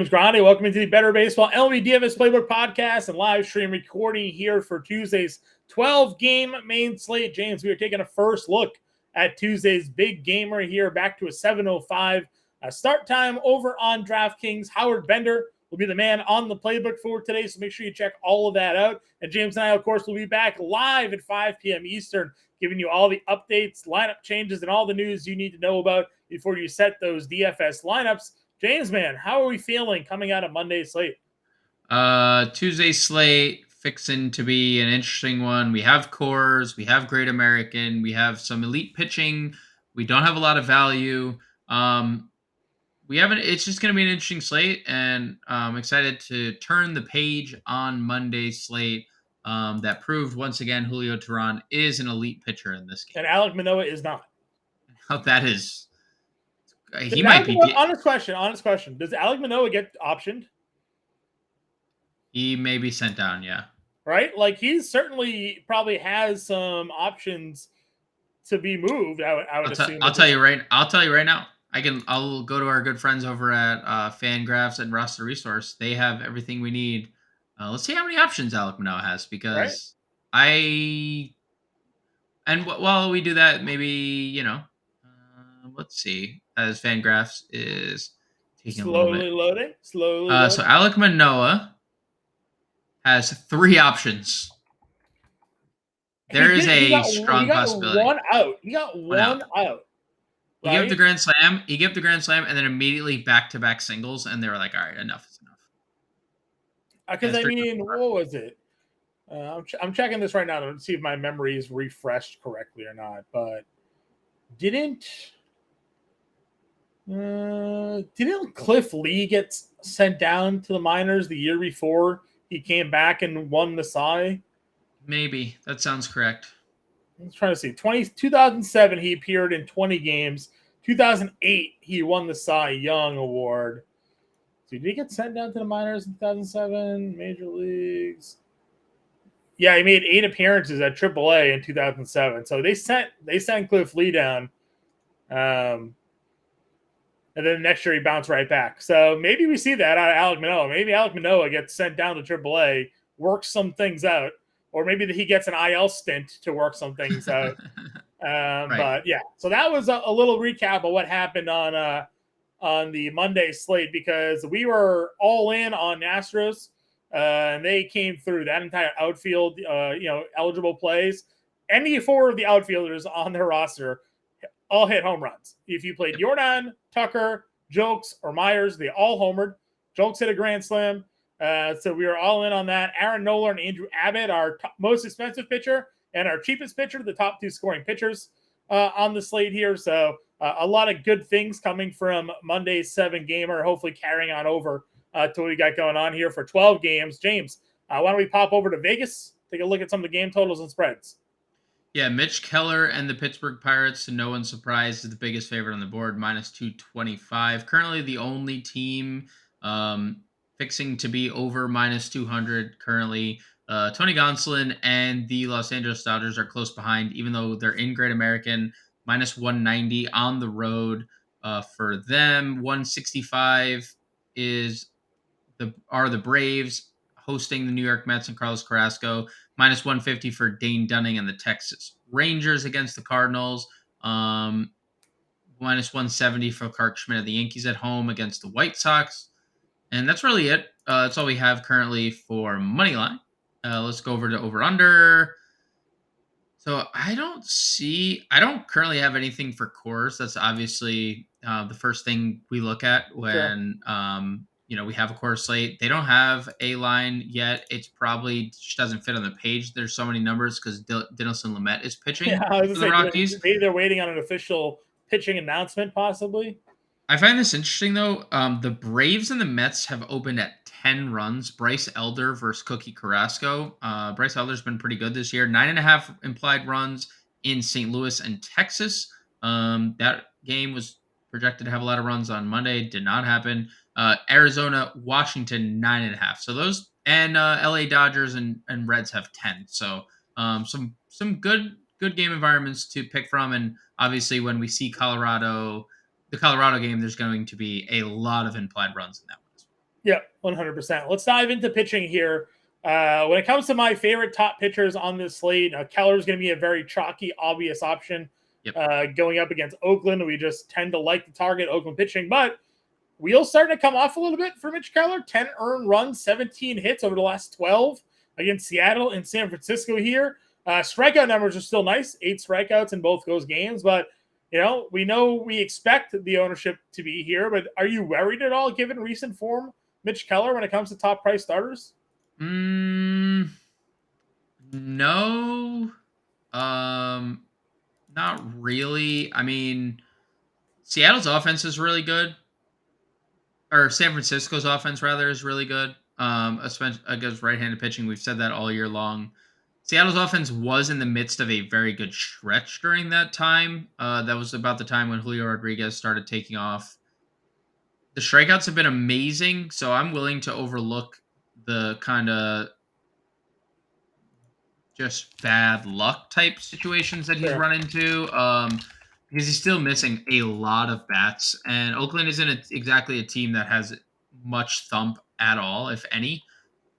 Grande. Welcome to the Better Baseball MLB DFS Playbook Podcast and live stream recording here for Tuesday's 12-game main slate. James, we are taking a first look at Tuesday's big gamer here, back to a 7:05 start time over on DraftKings. Howard Bender will be the man on the playbook for today, so make sure you check all of that out. And James and I, of course, will be back live at 5 p.m. Eastern, giving you all the updates, lineup changes, and all the news you need to know about before you set those DFS lineups. James, man, how are we feeling coming out of Monday's slate? Tuesday slate fixing to be an interesting one. We have cores, we have Great American, we have some elite pitching. We don't have a lot of value. It's just going to be an interesting slate, and I'm excited to turn the page on Monday's slate. That proved once again Julio Teheran is an elite pitcher in this game. And Alek Manoah is not. That is. He might be. Honest question. Does Alek Manoah get optioned? He may be sent down, yeah. Right? Like, he certainly probably has some options to be moved, I would assume. I'll tell you right now. I'll go to our good friends over at Fangraphs and Roster Resource. They have everything we need. Let's see how many options Alek Manoah has, because while we do that, maybe, let's see, as Fangraphs is taking slowly loading. So Alek Manoah has 3 options. There is a strong possibility. He got one out. He gave the grand slam. And then immediately back-to-back singles, and they were like, "All right, enough is enough." Because what was it? I'm checking this right now to see if my memory is refreshed correctly or not. But didn't Cliff Lee get sent down to the minors the year before he came back and won the Cy? Maybe. That sounds correct. I'm trying to see. 2007, he appeared in 20 games. 2008, he won the Cy Young Award. So did he get sent down to the minors in 2007? Major leagues? Yeah, he made 8 appearances at AAA in 2007. So they sent Cliff Lee down. And then next year he bounced right back. So maybe we see that out of Alek Manoah. Maybe Alek Manoah gets sent down to AAA, works some things out, or maybe he gets an IL stint to work some things out. Right. But yeah, so that was a little recap of what happened on the Monday slate, because we were all in on Astros, and they came through that entire outfield, eligible plays. Any 4 of the outfielders on their roster all hit home runs. If you played Jordan, Tucker, Jokes, or Myers, they all homered. Jokes hit a grand slam. So we were all in on that. Aaron Nola and Andrew Abbott, our most expensive pitcher and our cheapest pitcher, the top 2 scoring pitchers on the slate here. So a lot of good things coming from Monday's 7-gamer, hopefully carrying on over to what we got going on here for 12 games. James, why don't we pop over to Vegas, take a look at some of the game totals and spreads. Yeah, Mitch Keller and the Pittsburgh Pirates, to no one's surprise, is the biggest favorite on the board, minus 225. Currently the only team fixing to be over minus 200 currently. Tony Gonsolin and the Los Angeles Dodgers are close behind, even though they're in Great American, minus 190 on the road for them. 165 are the Braves hosting the New York Mets and Carlos Carrasco. Minus 150 for Dane Dunning and the Texas Rangers against the Cardinals. Minus 170 for Clark Schmidt of the Yankees at home against the White Sox. And that's really it. That's all we have currently for Moneyline. Let's go over to over-under. So I don't currently have anything for cores. That's obviously the first thing we look at when we have a core slate. They don't have a line yet. It's probably just doesn't fit on the page. There's so many numbers because Dinelson Lamet is pitching for the Rockies. Maybe they're waiting on an official pitching announcement, possibly. I find this interesting, though. The Braves and the Mets have opened at 10 runs. Bryce Elder versus Cookie Carrasco. Bryce Elder's been pretty good this year. 9.5 implied runs in St. Louis and Texas. That game was projected to have a lot of runs on Monday. Did not happen. Arizona, Washington, 9.5. So those, and LA Dodgers and Reds have 10. So some good game environments to pick from. And obviously when we see the Colorado game, there's going to be a lot of implied runs in that one as well. Yeah, 100%. Let's dive into pitching here. When it comes to my favorite top pitchers on this slate, Keller is going to be a very chalky, obvious option Yep. going up against Oakland. We just tend to like to target Oakland pitching, but wheels starting to come off a little bit for Mitch Keller. 10 earned runs, 17 hits over the last 12 against Seattle and San Francisco here. Strikeout numbers are still nice, 8 strikeouts in both those games, but we expect the ownership to be here, but are you worried at all given recent form, Mitch Keller, when it comes to top price starters? No. Not really. I mean, Seattle's offense is really good, or San Francisco's offense rather is really good. Especially against right-handed pitching, we've said that all year long. Seattle's offense was in the midst of a very good stretch during that time. That was about the time when Julio Rodriguez started taking off. The strikeouts have been amazing, so I'm willing to overlook the kind of just bad luck type situations that he's Sure. run into. Because he's still missing a lot of bats, and Oakland isn't exactly a team that has much thump at all, if any.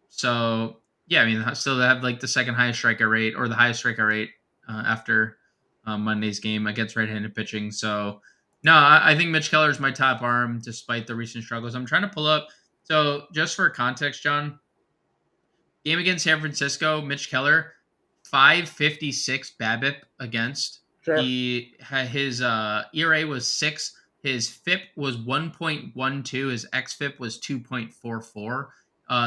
So yeah, I mean, still they have like the second highest strikeout rate or the highest strikeout rate after Monday's game against right-handed pitching. So no, I think Mitch Keller is my top arm despite the recent struggles. I'm trying to pull up. So just for context, John, game against San Francisco, Mitch Keller, 556 BABIP against. Sure. He had his ERA was 6. His FIP was 1.12. His xFIP was 2.44.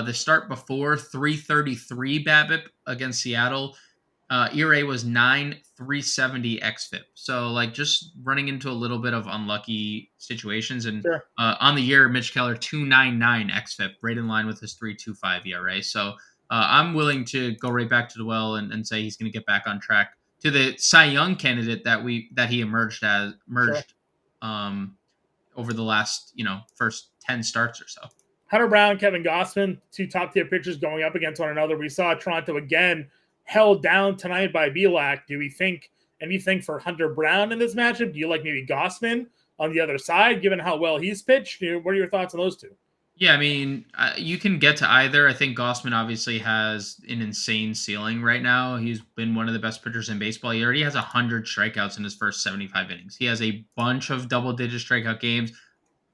The start before, 333 BABIP against Seattle. ERA was 9, 370 xFIP. So like just running into a little bit of unlucky situations. And Sure. on the year, Mitch Keller 299 xFIP, right in line with his 325 ERA. So I'm willing to go right back to the well and say he's going to get back on track to the Cy Young candidate that he emerged Sure. over the last first 10 starts or so. Hunter Brown, Kevin Gossman, 2 top-tier pitchers going up against one another. We saw Toronto again held down tonight by Bielak. Do we think anything for Hunter Brown in this matchup? Do you like maybe Gossman on the other side, given how well he's pitched? What are your thoughts on those two? Yeah, I mean, you can get to either. I think Gossman obviously has an insane ceiling right now. He's been one of the best pitchers in baseball. He already has 100 strikeouts in his first 75 innings. He has a bunch of double-digit strikeout games,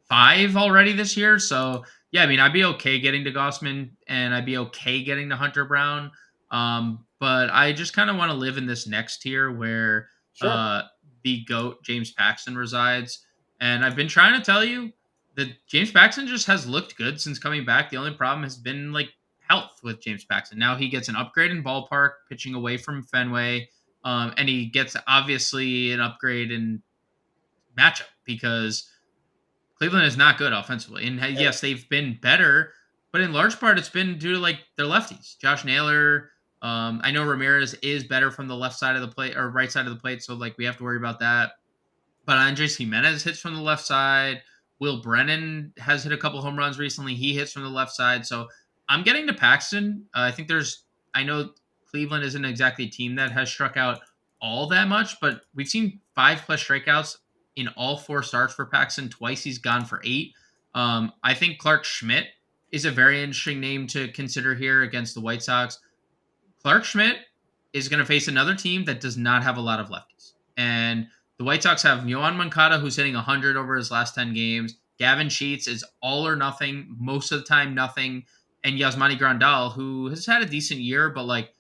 5 already this year. So, yeah, I mean, I'd be okay getting to Gossman, and I'd be okay getting to Hunter Brown. But I just kind of want to live in this next tier where Sure. the GOAT, James Paxton, resides. And I've been trying to tell you that James Paxton just has looked good since coming back. The only problem has been like health with James Paxton. Now he gets an upgrade in ballpark, pitching away from Fenway. And he gets obviously an upgrade in matchup because Cleveland is not good offensively. And yes, they've been better, but in large part it's been due to like their lefties. Josh Naylor. I know Ramirez is better from the left side of the plate or right side of the plate, so like we have to worry about that. But Andres Jimenez hits from the left side. Will Brennan has hit a couple home runs recently. He hits from the left side. So I'm getting to Paxton. I know Cleveland isn't exactly a team that has struck out all that much, but we've seen 5+ strikeouts in all 4 starts for Paxton. Twice he's gone for 8. I think Clark Schmidt is a very interesting name to consider here against the White Sox. Clark Schmidt is going to face another team that does not have a lot of lefties. And the White Sox have Yohan Moncada, who's hitting 100 over his last 10 games. Gavin Sheets is all or nothing, most of the time nothing. And Yasmani Grandal, who has had a decent year, but like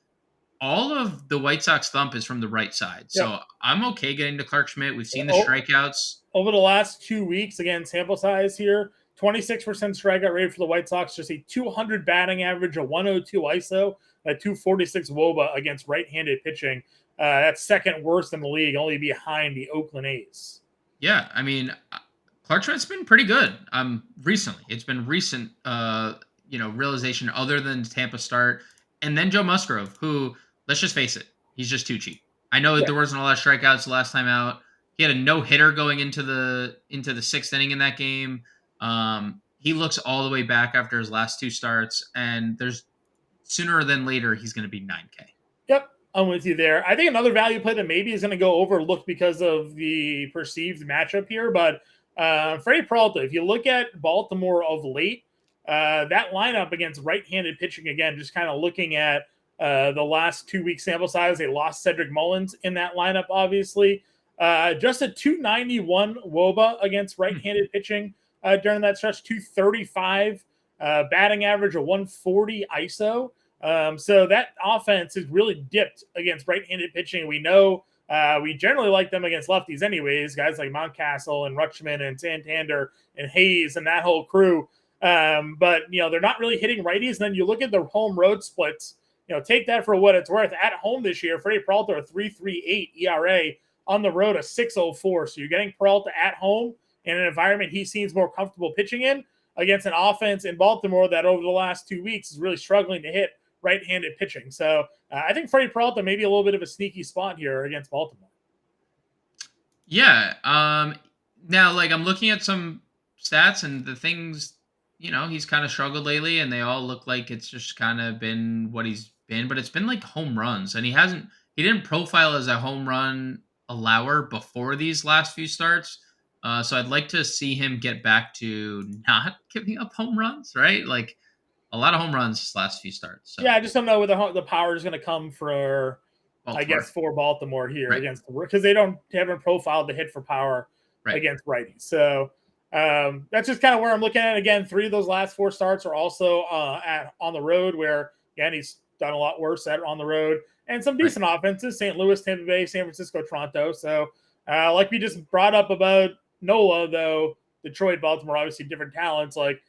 all of the White Sox thump is from the right side. So Yep. I'm okay getting to Clark Schmidt. We've seen the strikeouts. Over the last 2 weeks, again, sample size here, 26% strikeout rate for the White Sox, just a 200 batting average, a 102 ISO, a 246 WOBA against right-handed pitching. That's second worst in the league, only behind the Oakland A's. Yeah, I mean, Clark Schmidt's been pretty good. Recently, it's been recent, realization other than Tampa start, and then Joe Musgrove, who, let's just face it, he's just too cheap. I know there wasn't a lot of strikeouts the last time out. He had a no-hitter going into the 6th inning in that game. He looks all the way back after his last 2 starts, and there's sooner than later he's going to be 9K. Yep, I'm with you there. I think another value play that maybe is going to go overlooked because of the perceived matchup here, but Freddie Peralta, if you look at Baltimore of late, that lineup against right-handed pitching, again, just kind of looking at the last 2-week sample size, they lost Cedric Mullins in that lineup, obviously. Just a 291 WOBA against right-handed pitching during that stretch, 235 batting average, a 140 ISO. So that offense has really dipped against right-handed pitching. We know we generally like them against lefties anyways, guys like Mountcastle and Rutschman and Santander and Hayes and that whole crew. But, they're not really hitting righties. And then you look at the home road splits, take that for what it's worth. At home this year, Freddie Peralta, a 3.38 ERA, on the road, a 6.04. So you're getting Peralta at home in an environment he seems more comfortable pitching in against an offense in Baltimore that over the last 2 weeks is really struggling to hit right-handed pitching. So I think Freddie Peralta may be a little bit of a sneaky spot here against Baltimore. Yeah. Now, I'm looking at some stats and the things, he's kind of struggled lately, and they all look like it's just kind of been what he's been. But it's been like home runs, and he didn't profile as a home run allower before these last few starts. So I'd like to see him get back to not giving up home runs, right? Like a lot of home runs this last few starts. So. Yeah, I just don't know where the power is going to come for, Baltimore. I guess, for Baltimore here against because they haven't profiled the hit for power against righties. So that's just kind of where I'm looking at. Again, 3 of those last 4 starts are also on the road, where again he's done a lot worse on the road, and some decent offenses: St. Louis, Tampa Bay, San Francisco, Toronto. So like we just brought up about Nola, though, Detroit, Baltimore, obviously different talents. Like,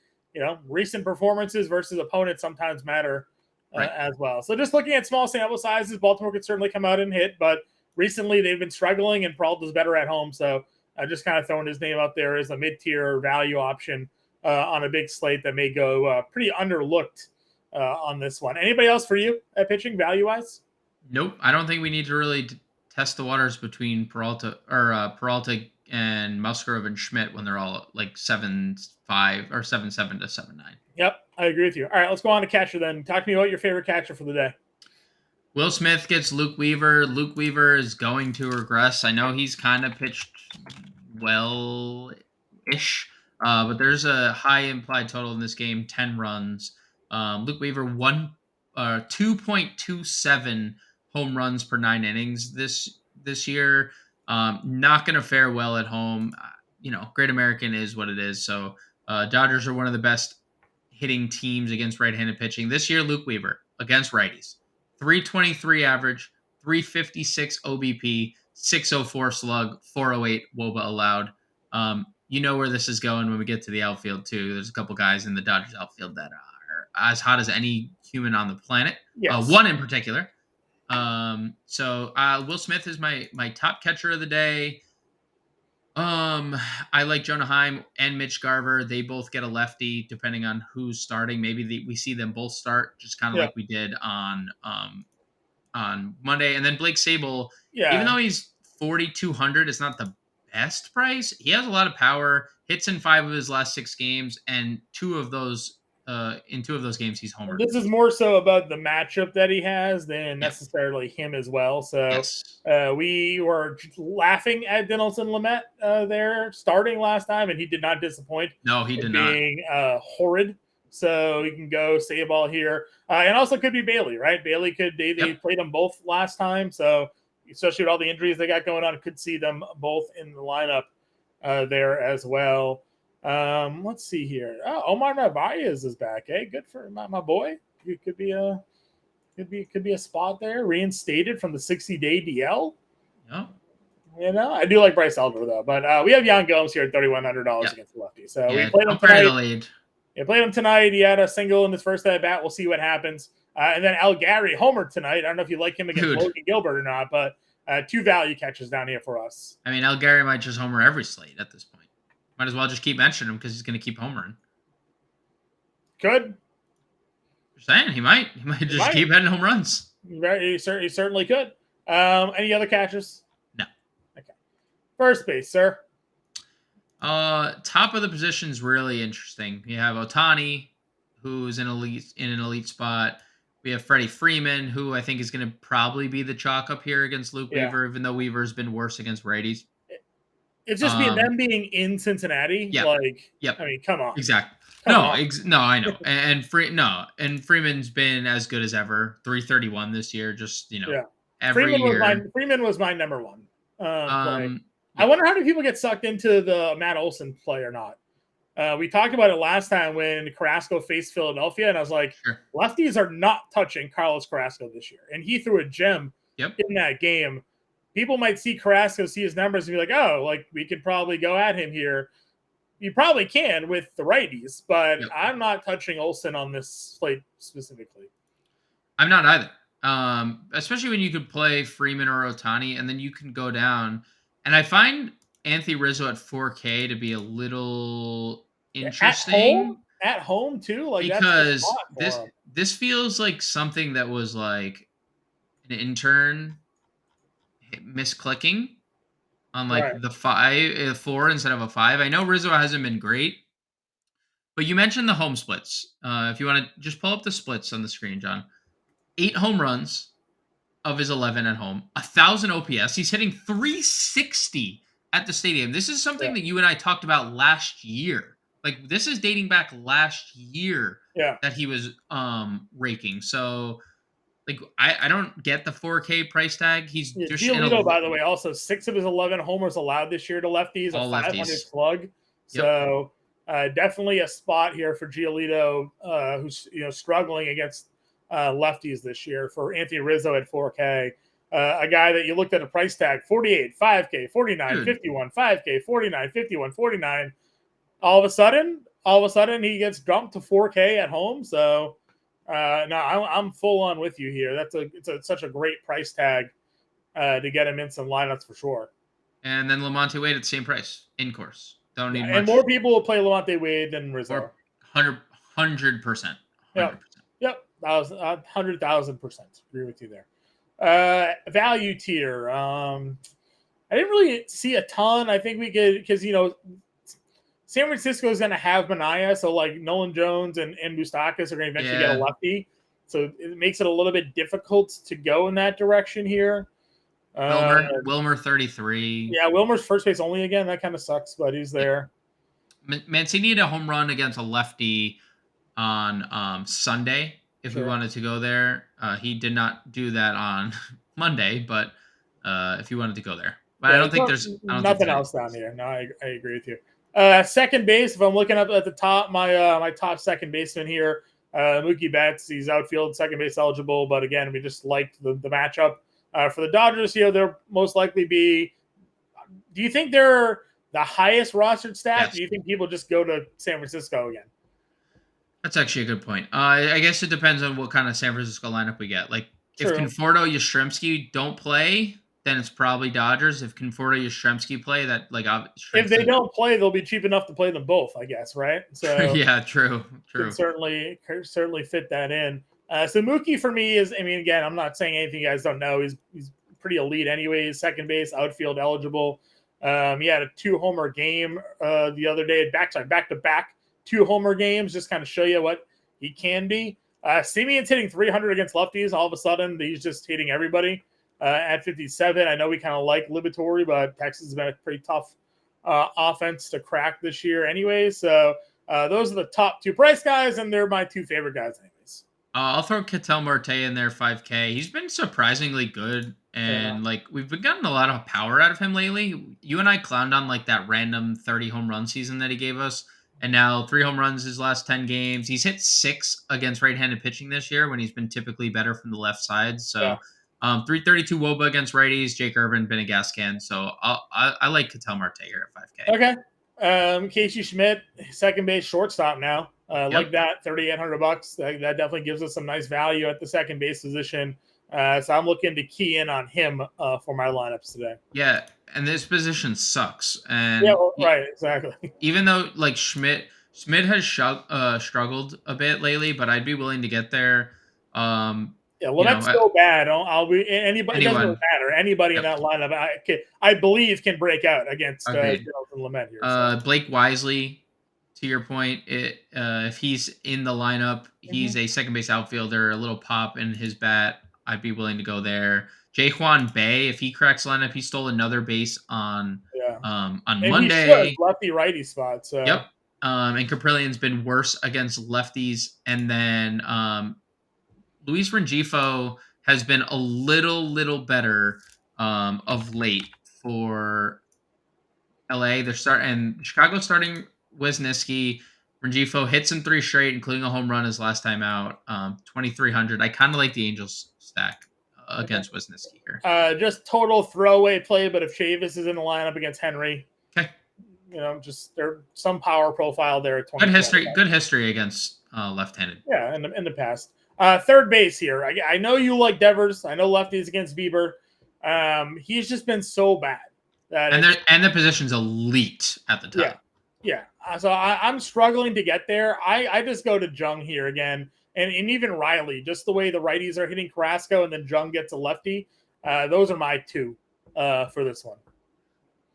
recent performances versus opponents sometimes matter as well. So just looking at small sample sizes, Baltimore could certainly come out and hit, but recently they've been struggling, and Peralta's better at home. So just kind of throwing his name out there as a mid-tier value option on a big slate that may go pretty underlooked on this one. Anybody else for you at pitching value-wise? Nope. I don't think we need to really test the waters between Peralta and Musgrove and Schmidt when they're all like 7.5 or 7.7 to 7.9. Yep, I agree with you. All right, let's go on to catcher then. Talk to me about your favorite catcher for the day. Will Smith gets Luke Weaver. Luke Weaver is going to regress. I know he's kind of pitched well-ish, but there's a high implied total in this game, 10 runs. Luke Weaver 2.27 home runs per 9 innings this year. Not going to fare well at home. Great American is what it is. So Dodgers are one of the best hitting teams against right-handed pitching. This year, Luke Weaver against righties. 323 average, 356 OBP, 604 slug, 408 WOBA allowed. You know where this is going when we get to the outfield, too. There's a couple guys in the Dodgers outfield that are as hot as any human on the planet. Yes. One in particular. So Will Smith is my top catcher of the day. I like Jonah Heim and Mitch Garver. They both get a lefty depending on who's starting. Maybe we see them both start, just kind of like we did on Monday. And then Blake Sable, even though he's 4,200, it's not the best price. He has a lot of power, hits in 5 of his last 6 games, and in 2 of those games he's homered. This is more so about the matchup that he has than necessarily him as well. So we were laughing at Dinelson Lamet there starting last time, and he did not disappoint. No, he did being horrid. So you can go save ball here. And also could be Bailey, right? Bailey they played them both last time. So especially with all the injuries they got going on, could see them both in the lineup there as well. Let's see here. Oh, Omar Narvaez is back. Hey, good for my boy. It could be a spot there. Reinstated from the 60-day DL. Yeah. I do like Bryce Elder though, but we have Yan Gomes here at $3,100 against the lefty. So we played him tonight. Played him tonight. He had a single in his first at bat. We'll see what happens. And then Al Gary homer tonight. I don't know if you like him against Logan Gilbert or not, but 2 value catches down here for us. I mean, Al Gary might just homer every slate at this point. Might as well just keep mentioning him because he's going to keep homering. Could. You're saying he might just keep hitting home runs. He certainly could. Any other catches? No. Okay. First base, sir. Top of the position is really interesting. You have Ohtani, who's in an elite spot. We have Freddie Freeman, who I think is going to probably be the chalk up here against Luke Weaver, even though Weaver's been worse against righties. It's just them being in Cincinnati. Yeah. I mean, come on. Exactly. Come on. No, I know. And Freeman's been as good as ever. 331 this year. Just Yeah. every year. Freeman was my number one play. I Yeah. wonder how many people get sucked into the Matt Olson play or not. We talked about it last time when Carrasco faced Philadelphia, and I was like, Sure. lefties are not touching Carlos Carrasco this year. And he threw a gem Yep. in that game. People might see Carrasco, see his numbers, and be like, oh, like we could probably go at him here. You probably can with the righties, but Yep. I'm not touching Olson on this slate specifically. I'm not either. Especially when you could play Freeman or Ohtani, and then you can go down. And I find Anthony Rizzo at 4K to be a little interesting At home too, like that's the because spot for him. this feels like something that was like an intern misclicking on like Right. the 4 instead of a 5. I know Rizzo hasn't been great, but you mentioned the home splits. If you want to just pull up the splits on the screen, John. 8 home runs of his 11 at home, 1,000 OPS. He's hitting 360 at the stadium. This is something that you and I talked about last year. Like this is dating back last year that he was raking. So like I don't get the 4K price tag. He's just Giolito, by the way, also 6 of his 11 homers allowed this year to lefties, a 5 on his slug. So definitely a spot here for Giolito, who's struggling against lefties this year. For Anthony Rizzo at 4K, a guy that you looked at a price tag 48, 5K, 49, 51, 5K, 49, 51, 49. All of a sudden, he gets dumped to 4K at home. So. No, I'm full on with you here. It's such a great price tag to get him in some lineups for sure. And then Lamonte Wade at the same price in course. Don't need much. And more people will play Lamonte Wade than Rizzo. 100%. Yep. That was 100,000%. Agree with you there. Value tier. I didn't really see a ton. I think we could because San Francisco is going to have Mania, so like Nolan Jones and Moustakas are going to eventually get a lefty. So it makes it a little bit difficult to go in that direction here. Wilmer 33. Yeah, Wilmer's first base only again. That kind of sucks, but he's there. Mancini had a home run against a lefty on Sunday. If we wanted to go there, he did not do that on Monday. But if you wanted to go there, but I don't think there's nothing else down here. No, I agree with you. Second base, if I'm looking up at the top, my top second baseman here, Mookie Betts. He's outfield second base eligible, but again, we just liked the matchup. For the Dodgers here, they'll most likely be. Do you think they're the highest rostered staff? Yes. Do you think people just go to San Francisco again? That's actually a good point. I guess it depends on what kind of San Francisco lineup we get. Like if Conforto, Yastrzemski don't play, then it's probably Dodgers. If Conforto, Yastrzemski play, that like if they don't play, they'll be cheap enough to play them both, I guess, right? So yeah, true. Could certainly fit that in. So Mookie for me is, I mean, again, I'm not saying anything you guys don't know. He's pretty elite anyways. Second base, outfield eligible. He had a 2-homer game the other day, back to back 2-homer games, just kind of show you what he can be. Simeon's hitting 300 against lefties. All of a sudden, he's just hitting everybody at 57. I know we kind of like Liberatore, but Texas has been a pretty tough offense to crack this year anyway. So those are the top 2 price guys, and they're my 2 favorite guys anyways. I'll throw Ketel Marte in there, 5K. He's been surprisingly good, and like we've been getting a lot of power out of him lately. You and I clowned on like that random 30 home run season that he gave us, and now 3 home runs his last 10 games. He's hit 6 against right-handed pitching this year when he's been typically better from the left side. So 332 WOBA against righties. Jake Irvin been a gas can, so I like Ketel Marte here at 5K. Okay. Casey Schmidt, second base shortstop now. Like that, $3,800. That definitely gives us some nice value at the second base position. So I'm looking to key in on him for my lineups today. Yeah, and this position sucks. And right, exactly. Even though like Schmidt has struggled a bit lately, but I'd be willing to get there. That's so bad. I'll be anybody. It doesn't really matter. Anybody in that lineup, I believe, can break out against Jones and Lamet here. So. Blake Wisely, to your point, if he's in the lineup, he's a second base outfielder. A little pop in his bat. I'd be willing to go there. Jaquan Bay, if he cracks lineup, he stole another base on and Monday. He should, lefty righty spot. So. Yep. And Caprillian's been worse against lefties. And then Luis Rengifo has been a little better of late for LA. Chicago's starting Wisniewski. Rengifo hits in 3 straight, including a home run his last time out. 2,300. I kind of like the Angels stack Okay. against Wisniewski here. Just total throwaway play, but if Chavis is in the lineup against Henry, Okay. Just there's some power profile there. At Good history against left-handed. Yeah, in the past. Third base here. I know you like Devers. I know lefties against Bieber. He's just been so bad and the position's elite at the top. Yeah. So I'm struggling to get there. I just go to Jung here again, and even Riley. Just the way the righties are hitting Carrasco, and then Jung gets a lefty. Those are my two for this one.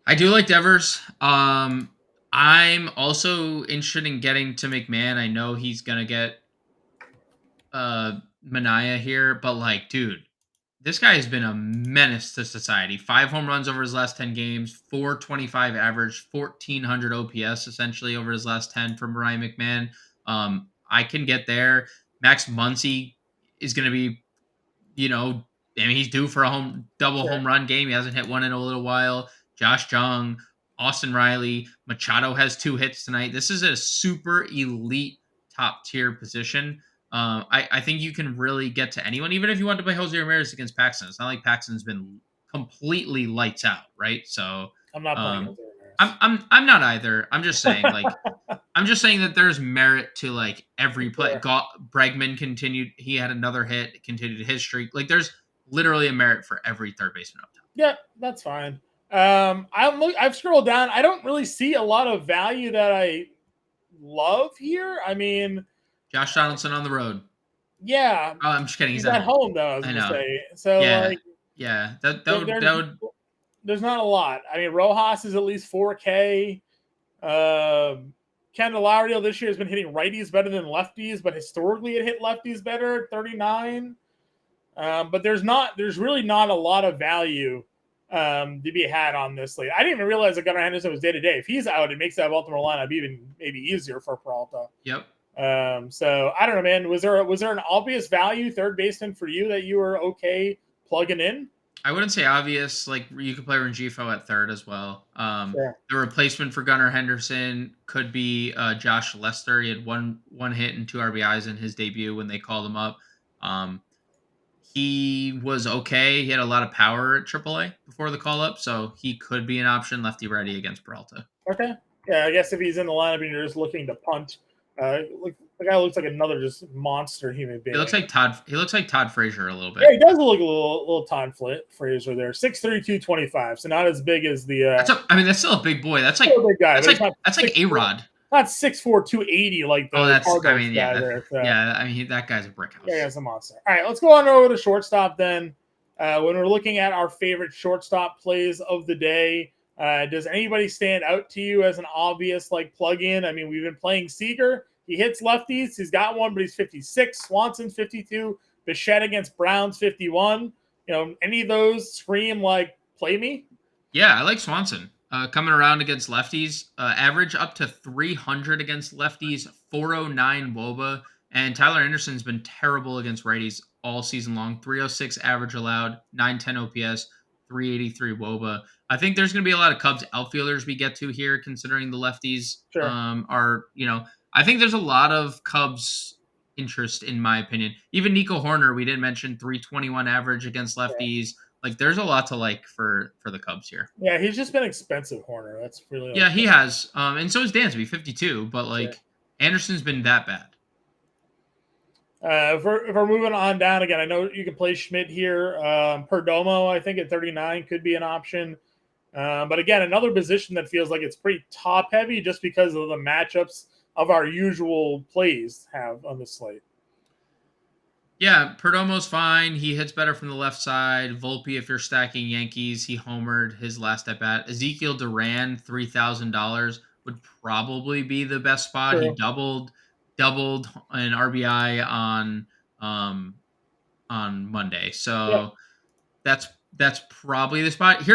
I do like Devers. I'm also interested in getting to McMahon. I know he's gonna get Manaea here, but like, dude, this guy has been a menace to society. 5 home runs over his last 10 games, 425 average, 1,400 OPS essentially over his last 10 from Ryan McMahon. I can get there. Max Muncy is going to be, he's due for a double home run game. He hasn't hit one in a little while. Josh Jung, Austin Riley, Machado has 2 hits tonight. This is a super elite top tier position. I think you can really get to anyone, even if you want to play Jose Ramirez against Paxton. It's not like Paxton's been completely lights out, right? So I'm not playing Jose Ramirez. I'm not either. I'm just saying, I'm just saying that there's merit to like every play. Bregman continued; he had another hit, continued his streak. Like there's literally a merit for every third baseman up top. Yeah, that's fine. I've scrolled down. I don't really see a lot of value that I love here. I mean, Josh Donaldson on the road. Yeah. Oh, I'm just kidding. He's at home, though. I was going to say. So, yeah, that would. There's not a lot. I mean, Rojas is at least 4K. Candelario this year has been hitting righties better than lefties, but historically it hit lefties better, 39. But there's really not a lot of value to be had on this slate. I didn't even realize that Gunnar Henderson was day to day. If he's out, it makes that Baltimore lineup even maybe easier for Peralta. Yep. So I don't know, man. Was there an obvious value third baseman for you that you were okay plugging in? I wouldn't say obvious. Like you could play Rengifo at third as well. The replacement for Gunnar Henderson could be Josh Lester. He had one hit and 2 RBIs in his debut when they called him up. He was okay. He had a lot of power at AAA before the call up, so he could be an option lefty righty against Peralta. Okay. Yeah, I guess if he's in the lineup and you're just looking to punt, the guy looks like another just monster human being. He looks like Todd Frazier a little bit. Yeah, he does look a little Todd Frazier there. 6'3", 225, so not as big as the. That's still a big boy. That's like a big guy. That's like A-Rod. Not 6'4", 280 like the. Guy there. So. Yeah, that guy's a brick house. Yeah, he's a monster. All right, let's go on over to shortstop then. When we're looking at our favorite shortstop plays of the day, does anybody stand out to you as an obvious plug-in? I mean, we've been playing Seager. He hits lefties. He's got one, but he's 56. Swanson's 52. Bichette against Browns 51. Any of those scream play me? Yeah, I like Swanson. Coming around against lefties, average up to 300 against lefties, 409 WOBA, and Tyler Anderson's been terrible against righties all season long. 306 average allowed, 910 OPS, 383 WOBA. I think there's going to be a lot of Cubs outfielders we get to here, considering the lefties are, I think there's a lot of Cubs interest in my opinion. Even Nico Horner, we didn't mention 321 average against lefties. There's a lot to like for the Cubs here. Yeah, he's just been expensive, Horner. That's really he has. And so is Dansby, 52. But Anderson's been that bad. If we're moving on down again, I know you can play Schmidt here. Perdomo, I think at 39 could be an option. But again, another position that feels like it's pretty top heavy just because of the matchups of our usual plays have on the slate. Yeah, Perdomo's fine. He hits better from the left side. Volpe, if you're stacking Yankees, he homered his last at bat. Ezekiel Duran, $3,000 would probably be the best spot. Sure. He doubled an RBI on Monday. So that's probably the spot.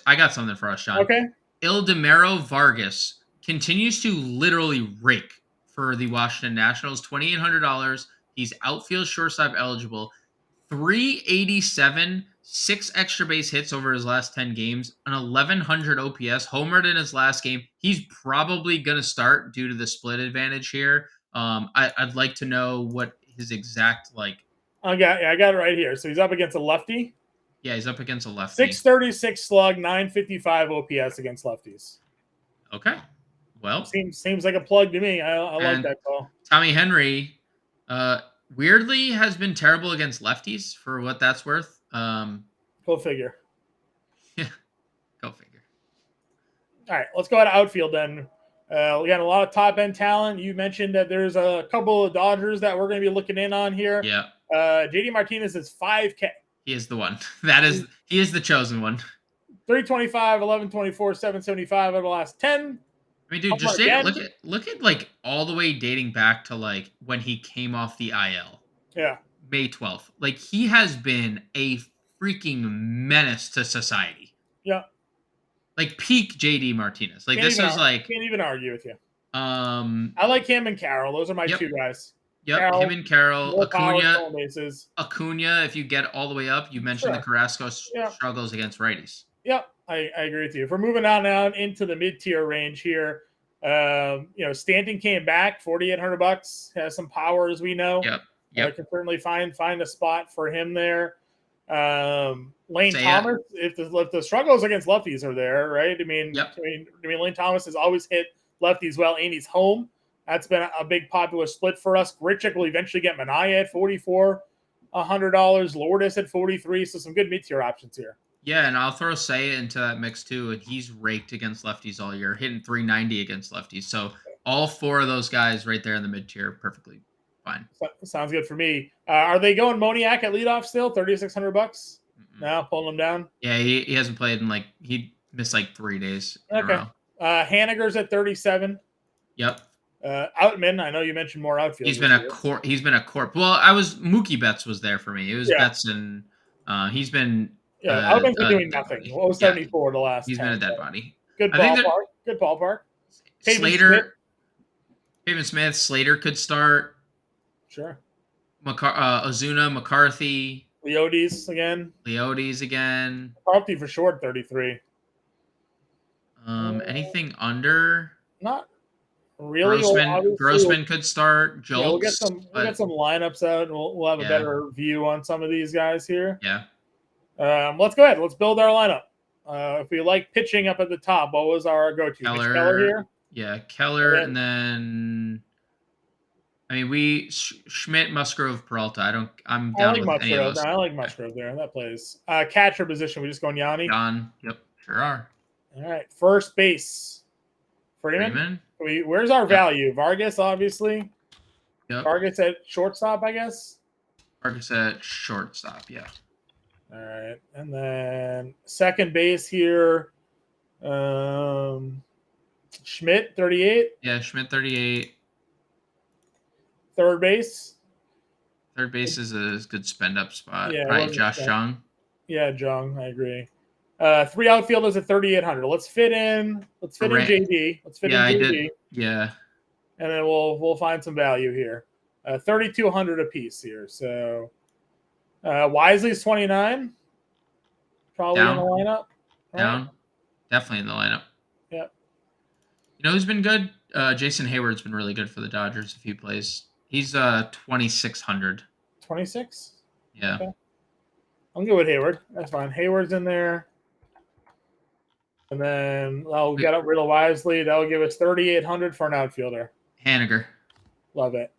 I got something for us, John. Okay. Ildemaro Vargas continues to literally rake for the Washington Nationals. $2,800. He's outfield shortstop eligible. 387, 6 extra base hits over his last 10 games, an 1100 OPS, homered in his last game. He's probably going to start due to the split advantage here. I'd like to know what his exact I got it right here. So he's up against a lefty. Yeah, he's up against a lefty. 636 slug, 955 OPS against lefties. Okay. Well, seems like a plug to me. I like that call. Tommy Henry, weirdly, has been terrible against lefties for what that's worth. Go figure. Yeah, go figure. All right, let's go to outfield then. We got a lot of top end talent. You mentioned that there's a couple of Dodgers that we're going to be looking in on here. Yeah. JD Martinez is 5K. He is the one. He is the chosen one. 325, 1124, 775 over the last 10. I mean, dude, just look at like all the way dating back to like when he came off the IL. Yeah. May 12th. Like he has been a freaking menace to society. Yeah. Like peak JD Martinez. Like can't even argue with you. I like him and Carroll. Those are my two guys. Yep, Carroll, him and Carroll. Acuna, if you get all the way up, you mentioned the Carrasco struggles against righties. Yep, I agree with you. If we're moving on now into the mid-tier range here, Stanton came back, $4,800, has some power as we know. Yep. Can certainly find a spot for him there. Lane Thomas, if the struggles against lefties are there, right? I mean, Lane Thomas has always hit lefties well, and he's home. That's been a big popular split for us. Grichuk will eventually get Manaea at $4,400, Lourdes at 43. So some good mid-tier options here. Yeah, and I'll throw Seiya into that mix too. And he's raked against lefties all year, hitting 390 against lefties. So all 4 of those guys right there in the mid-tier, perfectly fine. Sounds good for me. Are they going Moniak at leadoff still? $3,600? No, pulling him down. Yeah, he hasn't played in he missed 3 days in a row. Haniger's at 37. Yep. Outman, I know you mentioned more outfield. He's been a corp. Well, Mookie Betts was there for me. It was Betts and he's been Outman's been doing nothing. 074 the last. He's been a dead body. Good ballpark. Good ballpark. Pavin Smith, Slater could start. Sure. Ozuna, McCarthy. Leotes again. McCarthy for short, 33. Anything under? Not really. Grossman could start. Jolts. We'll get some lineups out, and we'll have a better view on some of these guys here. Yeah. Let's go ahead. Let's build our lineup. If we like pitching up at the top, what was our go-to? Keller here. Yeah, Keller, and then Schmidt, Musgrove, Peralta. I'm down with any of those. I like Musgrove there. That plays. Catcher position. We just going Yanni. Yep, sure are. All right, first base. Freeman. Where's our value? Vargas, obviously. Yep. Vargas at shortstop, I guess. Vargas at shortstop, yeah. All right, and then second base here. Schmidt, 38. Yeah, Schmidt, 38. Third base. Third base is a good spend up spot. Yeah, probably Josh Jung. Yeah, Jung, I agree. 3 outfielders at 3,800. Let's fit in JD. Yeah. And then we'll find some value here. 3,200 a piece here. So Wisely's 29. Probably in the lineup. Down. Definitely in the lineup. Yeah. You know who's been good? Jason Hayward's been really good for the Dodgers if he plays. He's 2,600. 26? Yeah. Okay. I'm good with Hayward. That's fine. Hayward's in there. And then I'll get up rid of Wisely. That'll give us 3,800 for an outfielder. Haniger. Love it.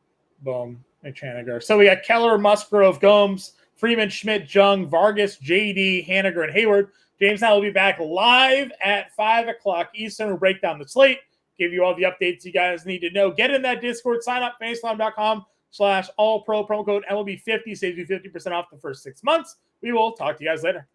Boom. Mitch Haniger. So we got Keller, Musgrove, Gomes, Freeman, Schmidt, Jung, Vargas, JD, Haniger, and Hayward. James and I will be back live at 5 o'clock Eastern. We'll break down the slate, give you all the updates you guys need to know. Get in that Discord. Sign up, facelam.com/allpro. Promo code MLB50 saves you 50% off the first 6 months. We will talk to you guys later.